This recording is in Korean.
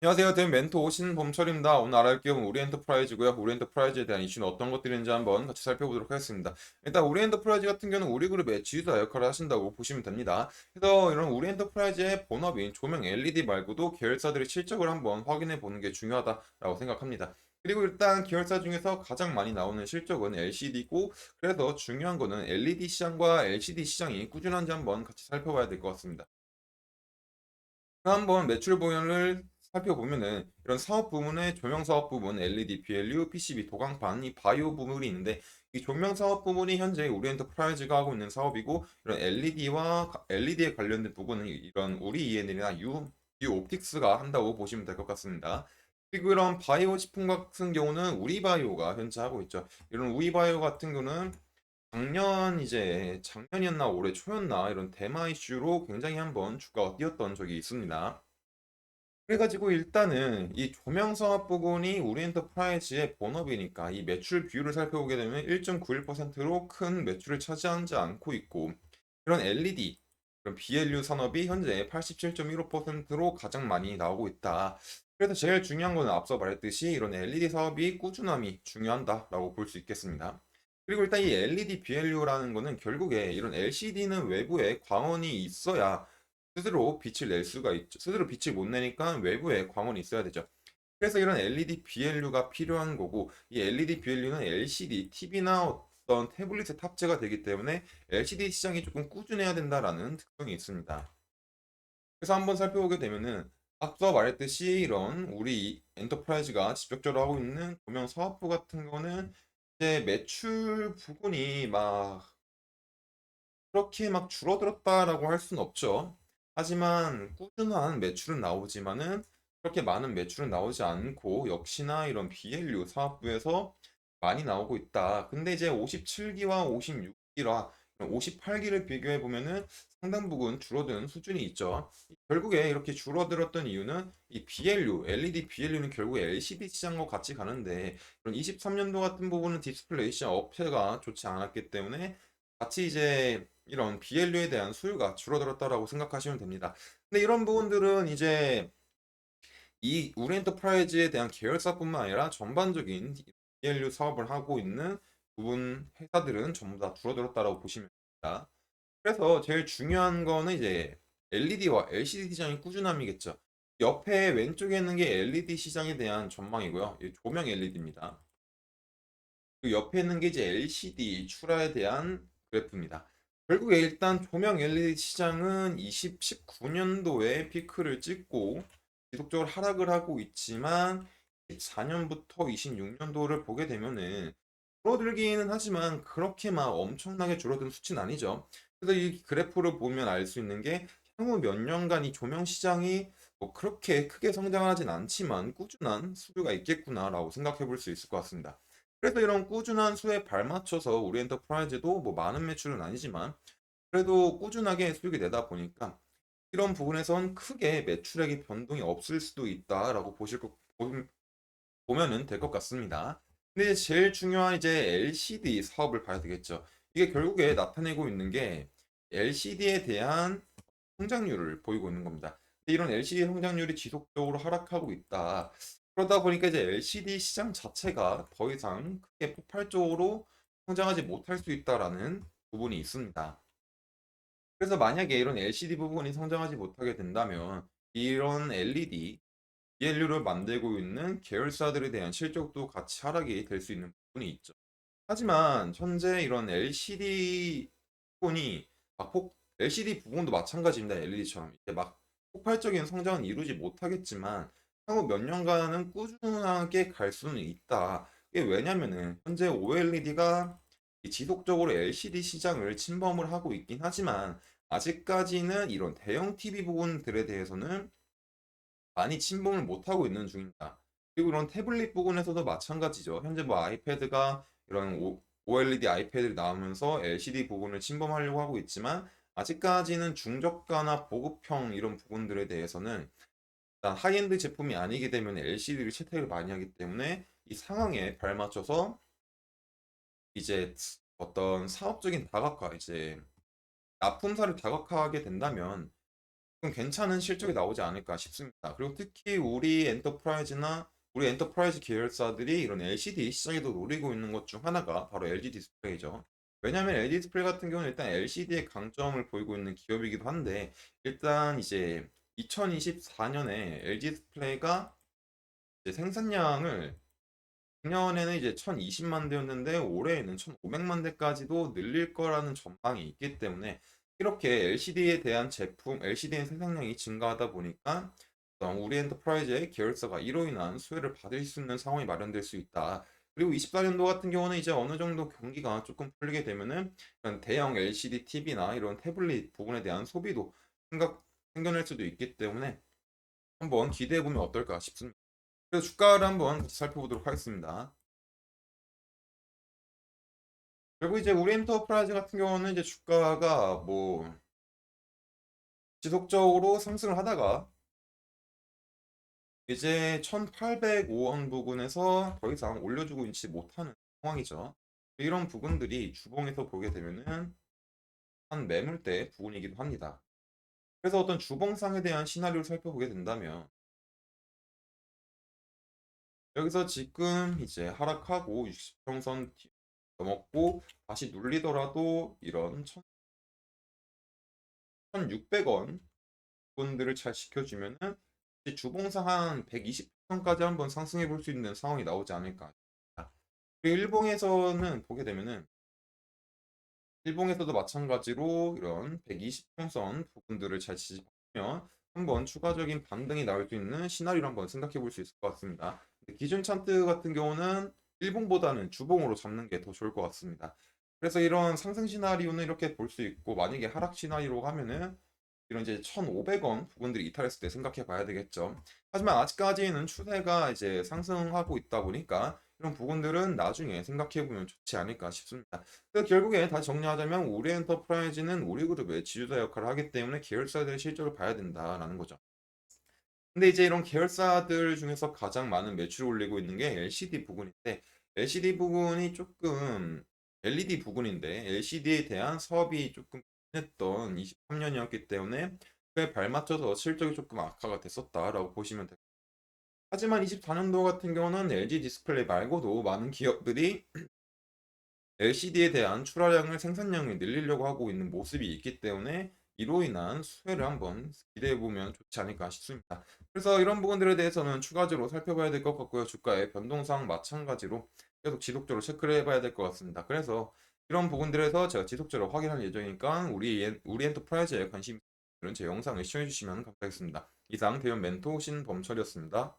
안녕하세요. 된 멘토 신범철입니다. 오늘 알아볼 기업은 우리엔터프라이즈고요. 우리엔터프라이즈에 대한 이슈는 어떤 것들이 있는지 한번 같이 살펴보도록 하겠습니다. 일단 우리엔터프라이즈 같은 경우는 우리그룹의 지주사 역할을 하신다고 보시면 됩니다. 그래서 이런 우리엔터프라이즈의 본업인 조명 LED 말고도 계열사들의 실적을 한번 확인해 보는 게 중요하다라고 생각합니다. 그리고 일단 계열사 중에서 가장 많이 나오는 실적은 LCD고, 그래서 중요한 거는 LED 시장과 LCD 시장이 꾸준한지 한번 같이 살펴봐야 될 것 같습니다. 한번 매출 보연을 살펴보면은 이런 사업 부문의 조명 사업 부문, LED, BLU, PCB, 도강판, 이 바이오 부문이 있는데, 이 조명 사업 부문이 현재 우리엔터프라이즈가 하고 있는 사업이고, 이런 LED에 관련된 부분은 이런 우리 ENL이나 옵틱스가 한다고 보시면 될 것 같습니다. 그리고 이런 바이오 식품 같은 경우는 우리바이오가 현재 하고 있죠. 이런 우리바이오 같은 경우는 작년이었나 올해 초였나 이런 대마 이슈로 굉장히 한번 주가가 뛰었던 적이 있습니다. 그래가지고 일단은 이 조명 사업 부분이 우리엔터프라이즈의 본업이니까 이 매출 비율을 살펴보게 되면 1.91%로 큰 매출을 차지하지 않고 있고, 이런 LED, 그런 BLU 산업이 현재 87.15%로 가장 많이 나오고 있다. 그래서 제일 중요한 거는 앞서 말했듯이 이런 LED 사업이 꾸준함이 중요하다라고 볼 수 있겠습니다. 그리고 일단 이 LED BLU라는 거는 결국에 이런 LCD는 외부에 광원이 있어야 스스로 빛을 낼 수가 있죠. 스스로 빛을 못 내니까 외부에 광원이 있어야 되죠. 그래서 이런 LED BLU가 필요한 거고, 이 LED BLU는 LCD, TV나 어떤 태블릿에 탑재가 되기 때문에 LCD 시장이 조금 꾸준해야 된다라는 특성이 있습니다. 그래서 한번 살펴보게 되면은 앞서 말했듯이 이런 우리 엔터프라이즈가 직접적으로 하고 있는 조명 사업부 같은 거는 이제 매출 부분이 막 그렇게 막 줄어들었다라고 할 수는 없죠. 하지만 꾸준한 매출은 나오지만은 그렇게 많은 매출은 나오지 않고, 역시나 이런 BLU 사업부에서 많이 나오고 있다. 근데 이제 57기와 56기라 58기를 비교해 보면은 상당 부분 줄어드는 수준이 있죠. 결국에 이렇게 줄어들었던 이유는 이 BLU, LED BLU는 결국 LCD 시장과 같이 가는데, 그런 23년도 같은 부분은 디스플레이 시장 업체가 좋지 않았기 때문에 같이 이제 이런 BLU에 대한 수요가 줄어들었다라고 생각하시면 됩니다. 근데 이런 부분들은 이제 이 우리 엔터프라이즈에 대한 계열사뿐만 아니라 전반적인 BLU 사업을 하고 있는 부분 회사들은 전부 다 줄어들었다라고 보시면 됩니다. 그래서 제일 중요한 거는 이제 LED와 LCD 시장의 꾸준함이겠죠. 옆에 왼쪽에 있는 게 LED 시장에 대한 전망이고요. 이 조명 LED입니다. 그 옆에 있는 게 이제 LCD 출하에 대한 그래프입니다. 결국에 일단 조명 LED 시장은 19년도에 피크를 찍고 지속적으로 하락을 하고 있지만, 24년부터 26년도를 보게 되면은 줄어들기는 하지만 그렇게 막 엄청나게 줄어든 수치는 아니죠. 그래서 이 그래프를 보면 알 수 있는 게 향후 몇 년간 이 조명 시장이 뭐 그렇게 크게 성장하진 않지만 꾸준한 수요가 있겠구나라고 생각해 볼 수 있을 것 같습니다. 그래서 이런 꾸준한 수에 발맞춰서 우리 엔터프라이즈도 뭐 많은 매출은 아니지만 그래도 꾸준하게 수익이 내다 보니까 이런 부분에선 크게 매출액의 변동이 없을 수도 있다라고 보면은 될 것 같습니다. 근데 제일 중요한 이제 LCD 사업을 봐야 되겠죠. 이게 결국에 나타내고 있는 게 LCD에 대한 성장률을 보이고 있는 겁니다. 근데 이런 LCD 성장률이 지속적으로 하락하고 있다. 그러다 보니까 이제 LCD 시장 자체가 더 이상 크게 폭발적으로 성장하지 못할 수 있다라는 부분이 있습니다. 그래서 만약에 이런 LCD 부분이 성장하지 못하게 된다면 이런 LED, ELU를 만들고 있는 계열사들에 대한 실적도 같이 하락이 될 수 있는 부분이 있죠. 하지만 현재 이런 LCD 부분이 LCD 부분도 마찬가지입니다. LED처럼 이제 막 폭발적인 성장은 이루지 못하겠지만 향후 몇 년간은 꾸준하게 갈 수는 있다. 이게 왜냐면은 현재 OLED가 지속적으로 LCD 시장을 침범을 하고 있긴 하지만 아직까지는 이런 대형 TV 부분들에 대해서는 많이 침범을 못하고 있는 중입니다. 그리고 이런 태블릿 부분에서도 마찬가지죠. 현재 뭐 아이패드가 이런 OLED 아이패드를 나오면서 LCD 부분을 침범하려고 하고 있지만, 아직까지는 중저가나 보급형 이런 부분들에 대해서는 일단 하이엔드 제품이 아니기 때문에 LCD를 채택을 많이 하기 때문에 이 상황에 발맞춰서 이제 어떤 사업적인 다각화, 이제 납품사를 다각화하게 된다면 좀 괜찮은 실적이 나오지 않을까 싶습니다. 그리고 특히 우리 엔터프라이즈 계열사들이 이런 LCD 시장에도 노리고 있는 것 중 하나가 바로 LG 디스플레이죠. 왜냐하면 LG 디스플레이 같은 경우는 일단 LCD의 강점을 보이고 있는 기업이기도 한데, 일단 이제 2024년에 LG 디스플레이가 이제 생산량을, 작년에는 이제 1020만 대였는데 올해에는 1500만 대까지도 늘릴 거라는 전망이 있기 때문에, 이렇게 LCD에 대한 LCD의 생산량이 증가하다 보니까 우리 엔터프라이즈의 계열사가 이로 인한 수혜를 받을 수 있는 상황이 마련될 수 있다. 그리고 24년도 같은 경우는 이제 어느 정도 경기가 조금 풀리게 되면은 이런 대형 LCD TV나 이런 태블릿 부분에 대한 소비도 생겨날 수도 있기 때문에 한번 기대해 보면 어떨까 싶습니다. 그래서 주가를 한번 같이 살펴보도록 하겠습니다. 그리고 이제 오리엔터프라이즈 같은 경우는 이제 주가가 뭐 지속적으로 상승을 하다가 이제 1805원 부근에서 더 이상 올려주고 있지 못하는 상황이죠. 이런 부분들이 주봉에서 보게 되면은 한 매물대 부분이기도 합니다. 그래서 어떤 주봉상에 대한 시나리오를 살펴보게 된다면, 여기서 지금 이제 하락하고 60평선 넘었고 다시 눌리더라도 이런 1600원 부분들을 잘 지켜주면은 주봉상 한 120평까지 한번 상승해 볼 수 있는 상황이 나오지 않을까. 그리고 일봉에서는 보게 되면은, 일봉에서도 마찬가지로 이런 120평선 부분들을 잘 지지하면 한번 추가적인 반등이 나올 수 있는 시나리오를 한번 생각해 볼 수 있을 것 같습니다. 기준 차트 같은 경우는 일봉보다는 주봉으로 잡는 게 더 좋을 것 같습니다. 그래서 이런 상승 시나리오는 이렇게 볼 수 있고, 만약에 하락 시나리오로 하면은 이런 이제 1,500원 부분들이 이탈했을 때 생각해 봐야 되겠죠. 하지만 아직까지는 추세가 이제 상승하고 있다 보니까 이런 부분들은 나중에 생각해 보면 좋지 않을까 싶습니다. 그래서 결국에 다시 정리하자면 우리 엔터프라이즈는 우리 그룹의 지주사 역할을 하기 때문에 계열사들의 실적을 봐야 된다라는 거죠. 근데 이제 이런 계열사들 중에서 가장 많은 매출을 올리고 있는 게 LCD 부분인데, LCD 부분이 조금 LED 부분인데 LCD에 대한 사업이 조금 했던 23년이었기 때문에 그에 발맞춰서 실적이 조금 악화가 됐었다라고 보시면 됩니다. 하지만 24년도 같은 경우는 LG 디스플레이 말고도 많은 기업들이 LCD에 대한 출하량을 생산량을 늘리려고 하고 있는 모습이 있기 때문에 이로 인한 수혜를 한번 기대해 보면 좋지 않을까 싶습니다. 그래서 이런 부분들에 대해서는 추가적으로 살펴봐야 될 것 같고요. 주가의 변동상 마찬가지로 계속 지속적으로 체크를 해봐야 될 것 같습니다. 그래서 이런 부분들에서 제가 지속적으로 확인할 예정이니까 우리 엔터프라이즈에 관심 있는 제 영상을 시청해 주시면 감사하겠습니다. 이상 대형 멘토 신범철이었습니다.